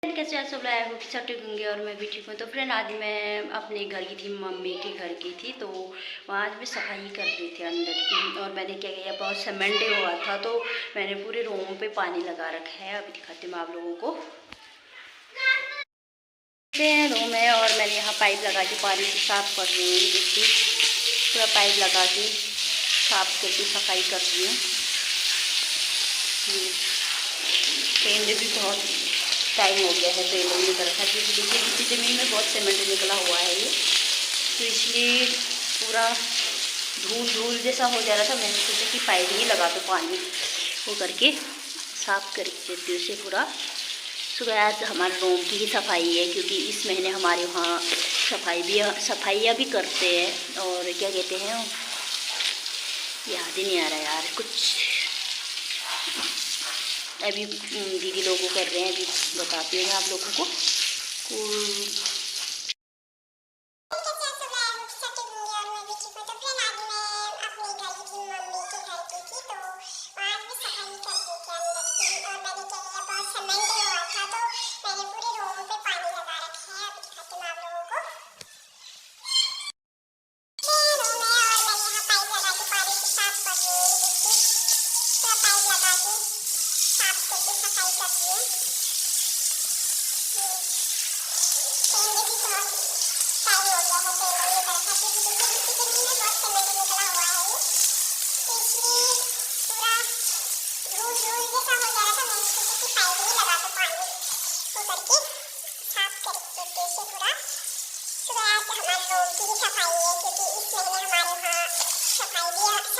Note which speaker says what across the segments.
Speaker 1: कैसे आप सब लाए हो कि सब ठीक होंगे और मैं भी ठीक हूँ। तो फ्रेंड आज मैं अपने घर की थी, मम्मी के घर की थी, तो वहाँ आज मैं सफाई कर रही थी अंदर की। और मैंने क्या किया, बहुत सीमेंट हुआ था तो मैंने पूरे रूम पे पानी लगा रखा है। अभी दिखाती हूँ आप लोगों को। रूम है और मैंने यहाँ पाइप लगा के पानी से साफ कर रही हूँ। देखिए पूरा पाइप लगा के साफ करके सफाई कर रही हूँ। पेंट भी बहुत टाइम हो गया है पेंट नहीं कर रखा, क्योंकि देखिए नीचे ज़मीन में बहुत सीमेंट निकला हुआ है ये, तो इसलिए पूरा धूल जैसा हो जा रहा था। मैंने सोचा कि पाइप ही लगा दो, पानी वो करके साफ करके देती उसे पूरा। सुबह आज हमारे रूम की ही सफाई है, क्योंकि इस महीने हमारे वहाँ सफाइयाँ भी करते हैं। और क्या कहते हैं, याद ही नहीं आ रहा यार कुछ, अभी दीदी लोगों कर रहे हैं, अभी बताती हूँ मैं आप लोगों को।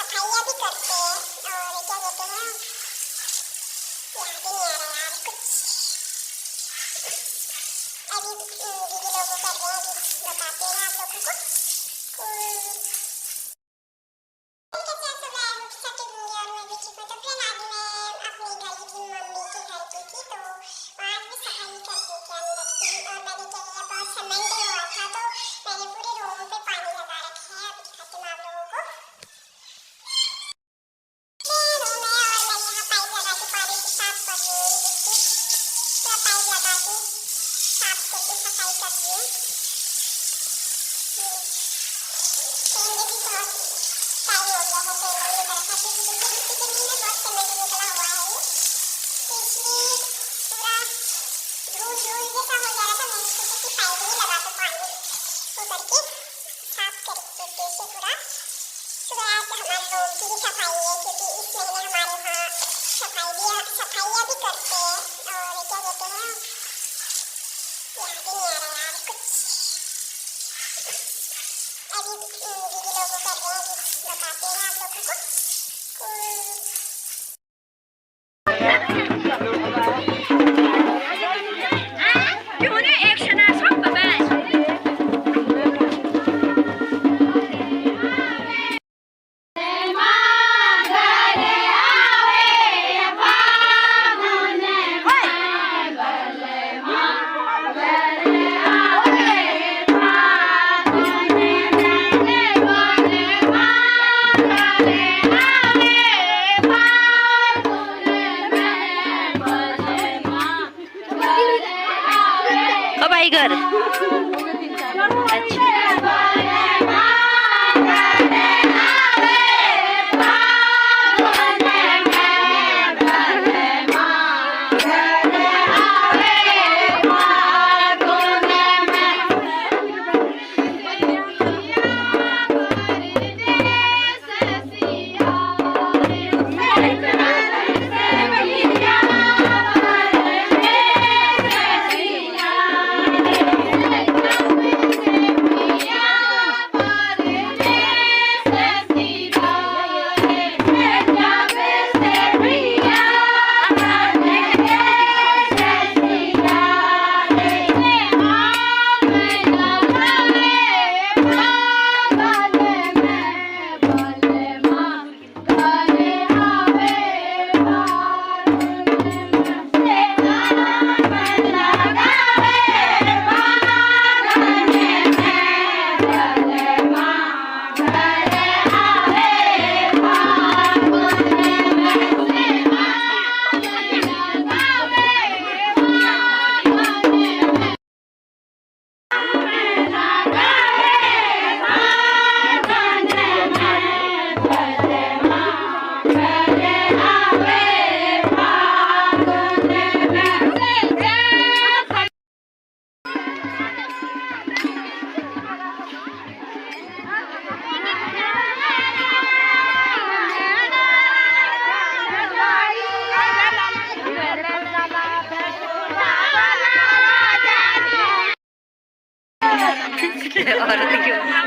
Speaker 2: सफाइयाँ भी करते हैं और क्या कहते हैं, याद ही नहीं आ रहा यार कुछ, अभी दीदी लोगों कर रहे हैं, बताते हैं आप लोगों को। सफाइयाँ भी करते हैं और क्या कहते हैं, याद ही नहीं आ रहा यार कुछ, अभी दीदी लोगों कर रहे हैं, बताते हैं आप लोगों को।
Speaker 1: टाइगर अच्छा औरत क्यों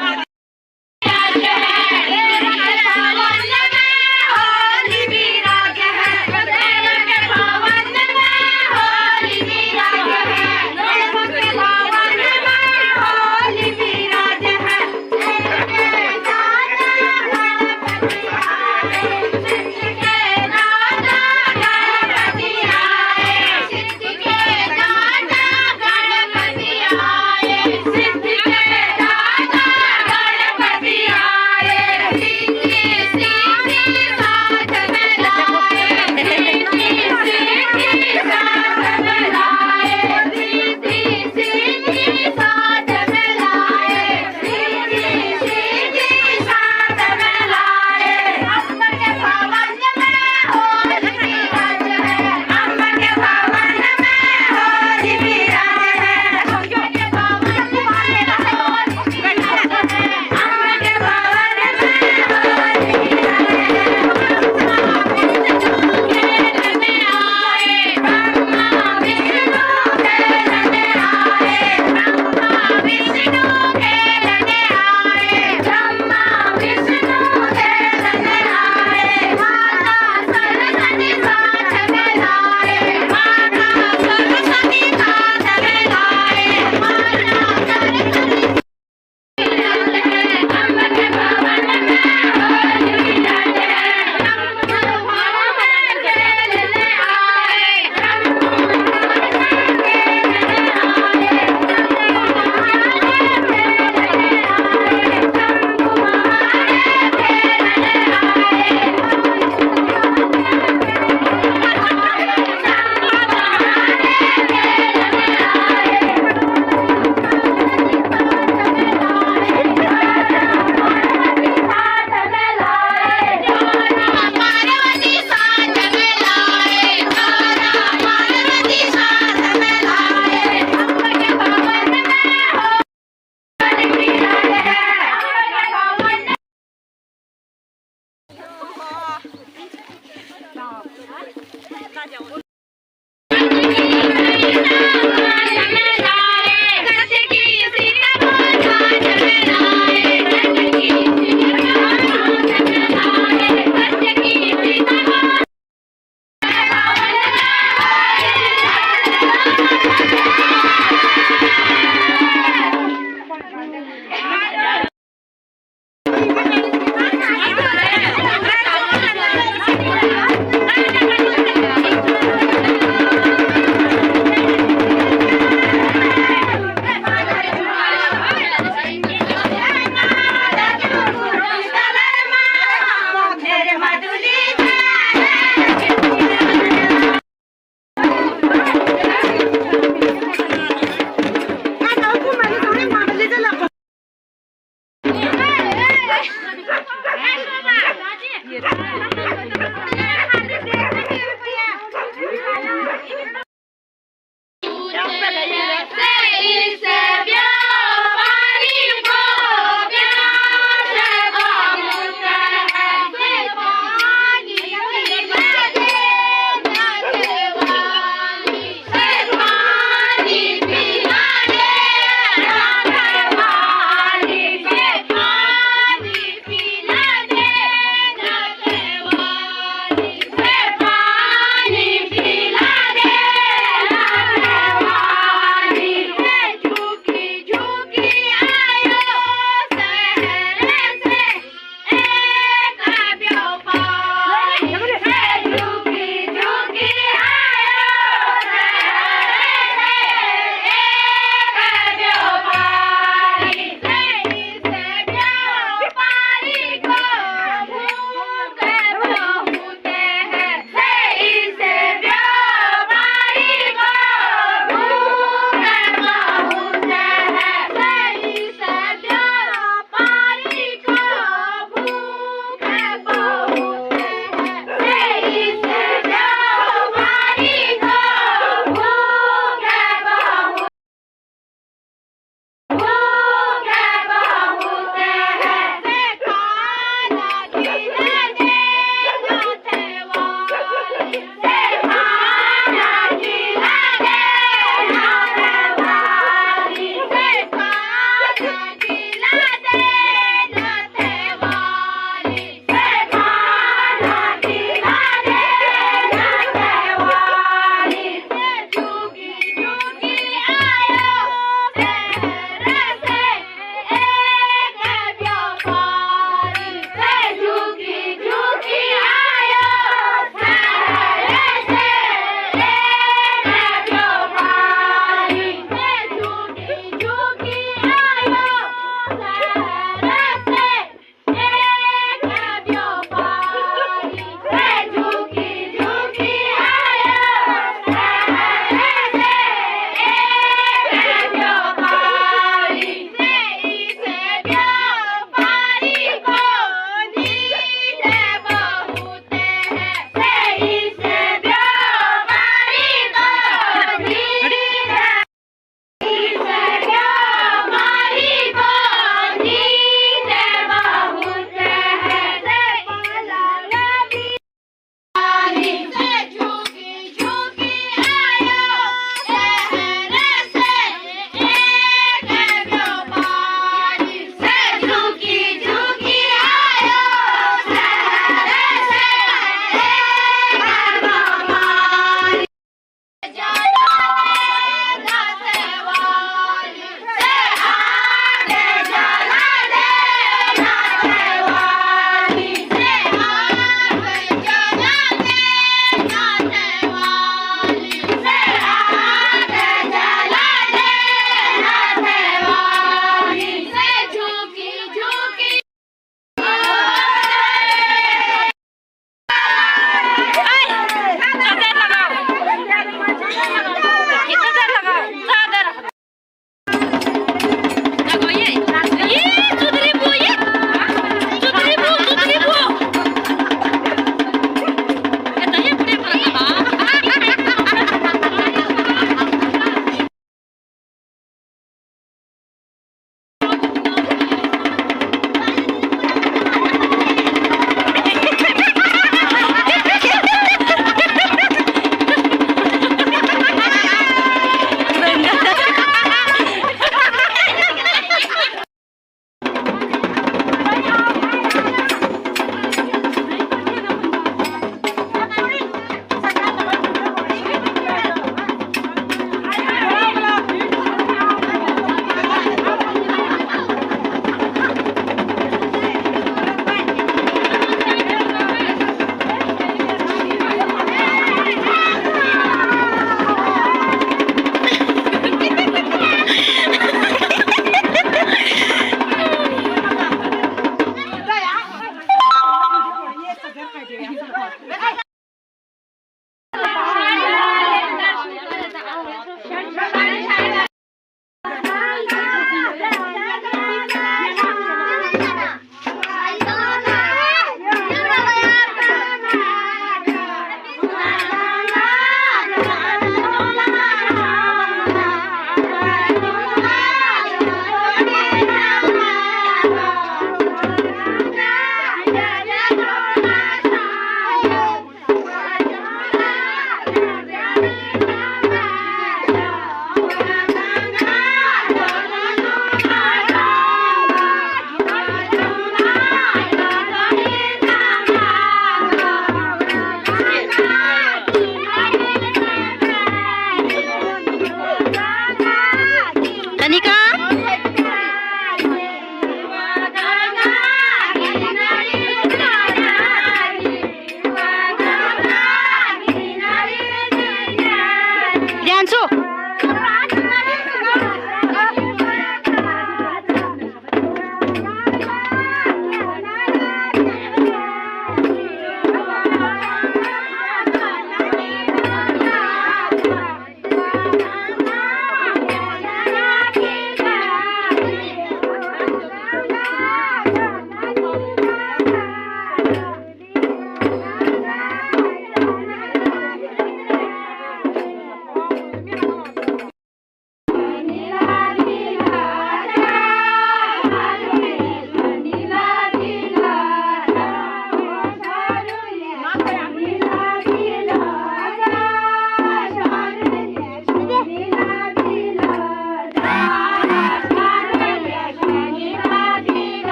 Speaker 1: प्रियांशु